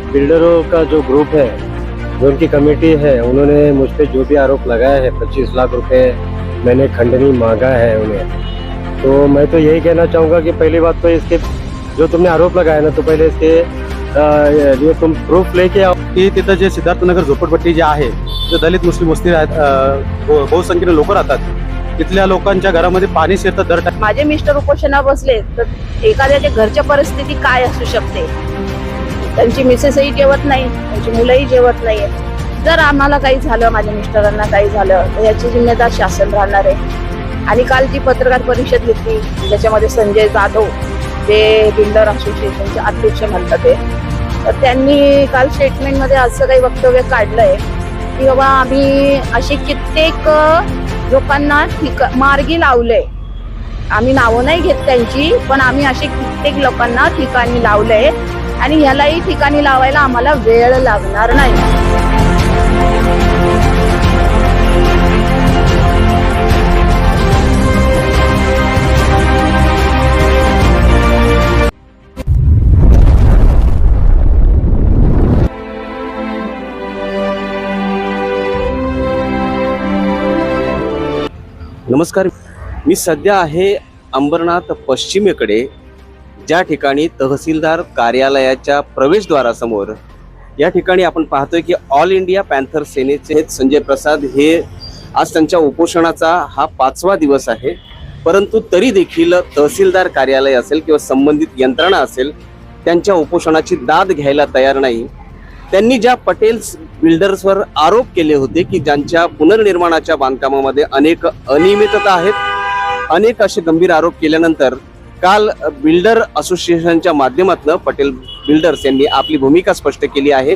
बिल्डरों का जो ग्रुप है, जो उनकी कमेटी है, उन्होंने मुझ पे जो भी आरोप लगाया है, 25 लाख रुपए मैंने खंडनी मांगा है उन्हें। तो मैं तो यही कहना चाहूँगा कि पहली बात तो इसके जो तुमने आरोप लगाया ना, तो पहले इसके लिए तुम प्रूफ लेके आओ की तिथं जे सिद्धार्थनगर झोपडपट्टी जे आहे, जे दलित मुस्लिम वस्ती बहुसंख्येने लोक राहतात, तिथल्या लोकांच्या घरामध्ये पाणी शिरतं दर टाइम। माझे मिस्टर उपोषणा बसले तर एखाद्याच्या घरच्या परिस्थिती काय असू शकते, त्यांची मिसेसही जेवत नाही, त्यांची मुलंही जेवत नाही। जर आम्हाला काही झालं, माझ्या मिस्टरांना काही झालं, तर याची जिम्मेदार शासन राहणार आहे। आणि काल जी पत्रकार परिषद घेतली त्याच्यामध्ये संजय जाधव जे बिल्डर असोसिएशनचे अध्यक्ष म्हणतात ते, तर त्यांनी काल स्टेटमेंटमध्ये असं काही वक्तव्य काढलंय की बाबा आम्ही अशी कित्येक लोकांना मार्गी लावलंय, आम्ही नावं नाही घेत त्यांची, पण आम्ही असे कित्येक लोकांना ठिकाणी लावलंय आणि ह्यालाही ठिकाणी लावायला आम्हाला वेळ लागणार नाही। नमस्कार, मी सध्या आहे अंबरनाथ पश्चिमेकडे, ज्या ठिकाणी तहसीलदार कार्यालयाच्या प्रवेशद्वारासमोर या ठिकाणी आपण पाहतोय की ऑल इंडिया पॅन्थर सेनेचे संजय प्रसाद हे आज त्यांच्या उपोषणाचा हा 5वा दिवस आहे। परंतु तरी देखील तहसीलदार कार्यालय असेल किंवा संबंधित यंत्रणा असेल त्यांच्या उपोषणाची दाद घ्यायला तयार नाही। त्यांनी ज्या पटेल बिल्डर्सवर आरोप केले होते की ज्यांच्या पुनर्निर्माणाच्या बांधकामामध्ये अनेक अनियमितता आहेत, अनेक असे गंभीर आरोप केल्यानंतर काल बिल्डर असोसिएशनच्या माध्यमातून पटेल बिल्डर्स यांनी आपली भूमिका स्पष्ट केली आहे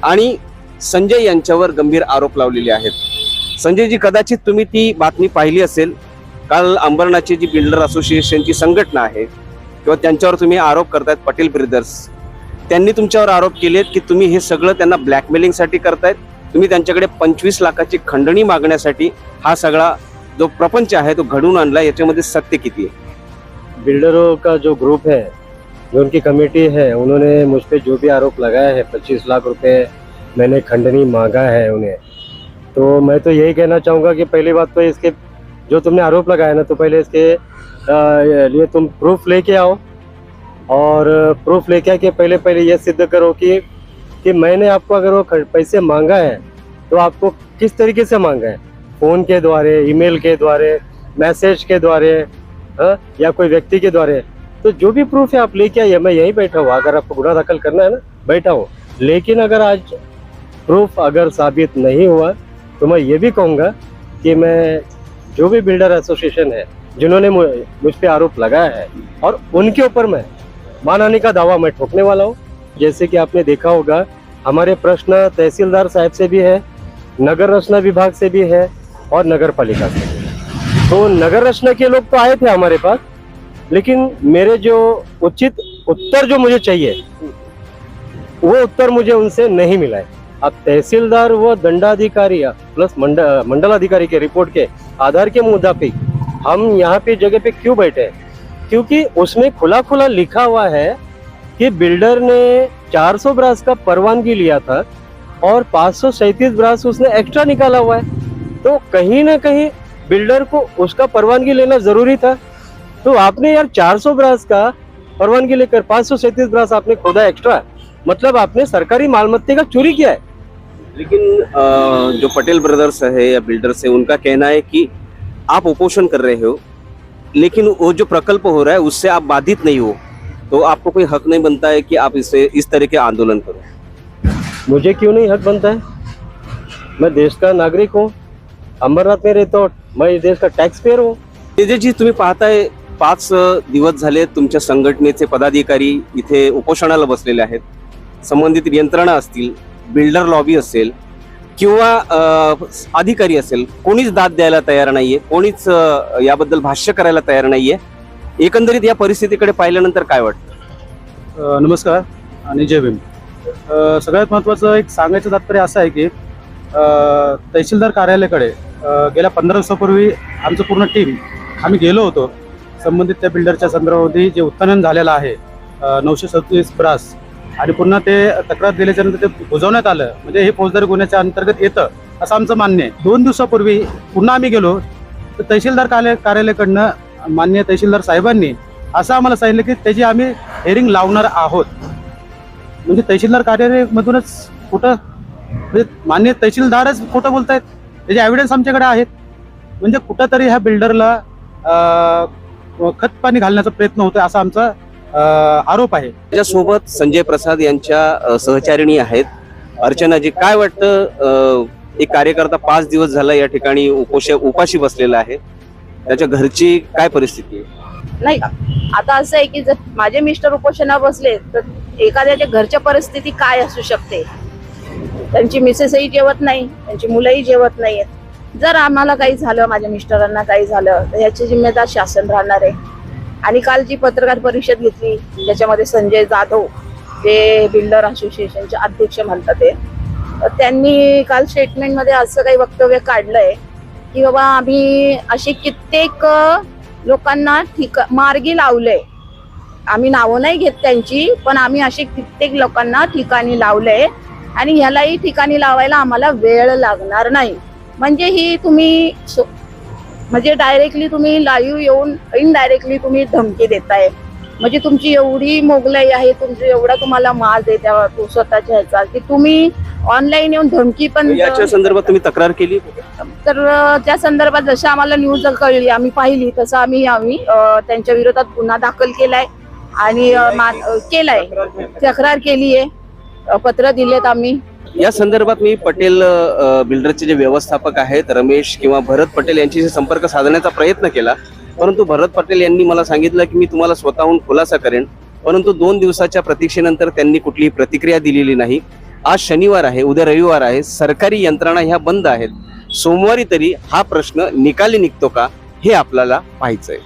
आणि संजय यांच्यावर गंभीर आरोप लावलेले आहेत। संजयजी, कदाचित तुम्ही ती बातमी पाहिली असेल। काल अंबरनाथची जी बिल्डर असोसिएशनची संघटना आहे किंवा त्यांच्यावर तुम्ही आरोप करतायत पटेल ब्रदर्स, त्यांनी तुमच्यावर आरोप केलेत की तुम्ही हे सगळं त्यांना ब्लॅकमेलिंगसाठी करतायत, तुम्ही त्यांच्याकडे 25 लाखाची खंडणी मागण्यासाठी हा सगळा जो प्रपंच आहे तो घडून आणला। याच्यामध्ये सत्य किती आहे? बिल्डरों का जो ग्रुप है, जो उनकी कमेटी है, उन्होंने मुझ पे जो भी आरोप लगाया है, 25 लाख रुपए मैंने खंडनी मांगा है उन्हें। तो मैं तो यही कहना चाहूँगा कि पहली बात तो इसके जो तुमने आरोप लगाया ना, तो पहले इसके लिए तुम प्रूफ लेके आओ और प्रूफ लेके आके पहले ये सिद्ध करो कि मैंने आपको अगर वो पैसे मांगा है तो आपको किस तरीके से मांगा है, फ़ोन के द्वारा, ईमेल के द्वारा, मैसेज के द्वारा, या कोई व्यक्ति के द्वारा। तो जो भी प्रूफ है आप लेके आइए, मैं यहीं बैठा हुआ। अगर आपको गुनाह दाखिल करना है ना, बैठा हो। लेकिन अगर आज प्रूफ अगर साबित नहीं हुआ तो मैं ये भी कहूँगा कि मैं जो भी बिल्डर एसोसिएशन है जिन्होंने मुझ पे आरोप लगाया है और उनके ऊपर मैं मानहानि का दावा मैं ठोकने वाला हूँ। जैसे कि आपने देखा होगा, हमारे प्रश्न तहसीलदार साहब से भी है, नगर रचना विभाग से भी है और नगर पालिका से भी है। तो नगर रचना के लोग तो आए थे हमारे पास, लेकिन मेरे जो उचित उत्तर जो मुझे चाहिए वो उत्तर मुझे उनसे नहीं मिला है। अब तहसीलदार व दंडाधिकारी प्लस मंडलाधिकारी के रिपोर्ट के आधार के मुताबिक हम यहाँ पे जगह पे क्यों बैठे हैं, क्योंकि उसमें खुला लिखा हुआ है कि बिल्डर ने 400 ब्रास का परवानगी लिया था और 537 ब्रास उसने एक्स्ट्रा निकाला हुआ है। तो कहीं ना कहीं बिल्डर को उसका परवानगी लेना जरूरी था। तो आपने यार 400 ब्रास का परवानगी लेकर 537 ब्रास आपने खोदा एक्स्ट्रा, मतलब आपने सरकारी मालमत्ते का चोरी किया है। लेकिन जो पटेल ब्रदर्स है या बिल्डर्स है, उनका कहना है कि आप उपोषण कर रहे हो लेकिन वो जो प्रकल्प हो रहा है उससे आप बाधित नहीं हो, तो आपको कोई हक नहीं बनता है कि आप इस तरह के आंदोलन करो। मुझे क्यों नहीं हक बनता है? मैं देश का नागरिक हूँ, अंबरनाथ में रहता हूँ, मैं देश का टॅक्स पेयर हूँ। तेजजी, तुम्ही पाहताय 5 दिवस झाले तुमच्या संघटनेचे पदाधिकारी इथे उपोषणाला बसलेले आहेत। संबंधित यंत्रणा असतील, बिल्डर लॉबी असेल किंवा अधिकारी असेल, कोणीच दाद द्यायला तयार नाहीये, कोणीच याबद्दल भाष्य करायला तयार नाहीये। एकंदरीत या परिस्थितीकडे पाहिल्यानंतर काय वाटतं? नमस्कार आणि जय भीम। सगळ्यात महत्त्वाचं एक सांगायचं तात्पर्य असं आहे की तहसीलदार कार्यालयाकडे गेल्या 15 दिवसापूर्वी आमचं पूर्ण टीम आम्ही गेलो होतो। संबंधित त्या बिल्डरच्या संदर्भामध्ये जे उत्खनन झालेलं आहे 937 ब्रास, आणि पुन्हा ते तक्रार दिल्याच्या नंतर ते बुजवण्यात आलं, म्हणजे हे फौजदारी गुन्ह्याच्या अंतर्गत येतं असं आमचं मान्य आहे. 2 दिवसापूर्वी पुन्हा आम्ही गेलो तर तहसीलदार कार्यालयाकडनं माननीय तहसीलदार साहेबांनी असं आम्हाला सांगितलं की त्याची आम्ही हेअरिंग लावणार आहोत. म्हणजे तहसीलदार कार्यालयामधूनच कुठं, म्हणजे माननीय तहसीलदारच खोटं बोलतायत, त्याचे एव्हिडन्स आमच्याकडे आहेत. म्हणजे कुठंतरी ह्या बिल्डरला खत पाणी घालण्याचा प्रयत्न होतोय असा आमचा आरोप आहे. त्याच्यासोबत संजय प्रसाद यांच्या सहचारिणी आहेत अर्चनाजी. काय वाटतं, एक कार्यकर्ता 5 दिवस झाला या ठिकाणी उपाशी बसलेला आहे, त्याच्या घरची काय परिस्थिती आहे? नाही का, आता असं आहे की जर माझे मिस्टर उपोषणावर बसले तर एखाद्याच्या घरच्या परिस्थिती काय असू शकते. त्यांची मिसेसही जेवत नाही, त्यांची मुलंही जेवत नाहीयेत. जर आम्हाला काही झालं, माझ्या मिस्टरांना काही झालं, तर याची जिम्मेदार शासन राहणार आहे. आणि काल जी पत्रकार परिषद घेतली त्याच्यामध्ये संजय जाधव, जे बिल्डर असोसिएशनचे अध्यक्ष म्हणतात ते, तर त्यांनी काल स्टेटमेंटमध्ये असं काही वक्तव्य काढलंय की बाबा आम्ही अशी कित्येक लोकांना मार्गी लावलंय. आम्ही नावं नाही घेत त्यांची, पण आम्ही अशी कित्येक लोकांना ठिकाणी लावलंय आणि ह्यालाही ठिकाणी लावायला आम्हाला वेळ लागणार नाही. म्हणजे ही तुम्ही म्हणजे डायरेक्टली तुम्ही लाईव्ह येऊन इनडायरेक्टली तुम्ही धमकी देताय. म्हणजे तुमची एवढी मोगलाई आहे, तुमची एवढा तुम्हाला माज आहे त्या स्वतःच्या ह्याचा, की तुम्ही ऑनलाईन येऊन धमकी पण. याच्या संदर्भात तुम्ही तक्रार केली? तर त्या संदर्भात जसं आम्हाला न्यूज कळली, आम्ही पाहिली, तसं आम्ही त्यांच्या विरोधात गुन्हा दाखल केलाय आणि केलाय, तक्रार केली आहे, पत्र दिलेत आम्ही. या संदर्भात मी पटेल बिल्डरचे जे व्यवस्थापक आहेत रमेश किंवा भरत पटेल यांच्याशी संपर्क साधण्याचा प्रयत्न केला, परंतु भरत पटेल यांनी मला सांगितलं की मी तुम्हाला स्वतःहून खुलासा करेन. परंतु 2 दिवसाच्या प्रतीक्षेनंतर त्यांनी कुठलीही प्रतिक्रिया दिलेली नाही. आज शनिवार आहे, उद्या रविवार आहे, सरकारी यंत्रणा ह्या बंद आहेत. सोमवारी तरी हा प्रश्न निकाली निघतो का हे आपल्याला पाहायचंय.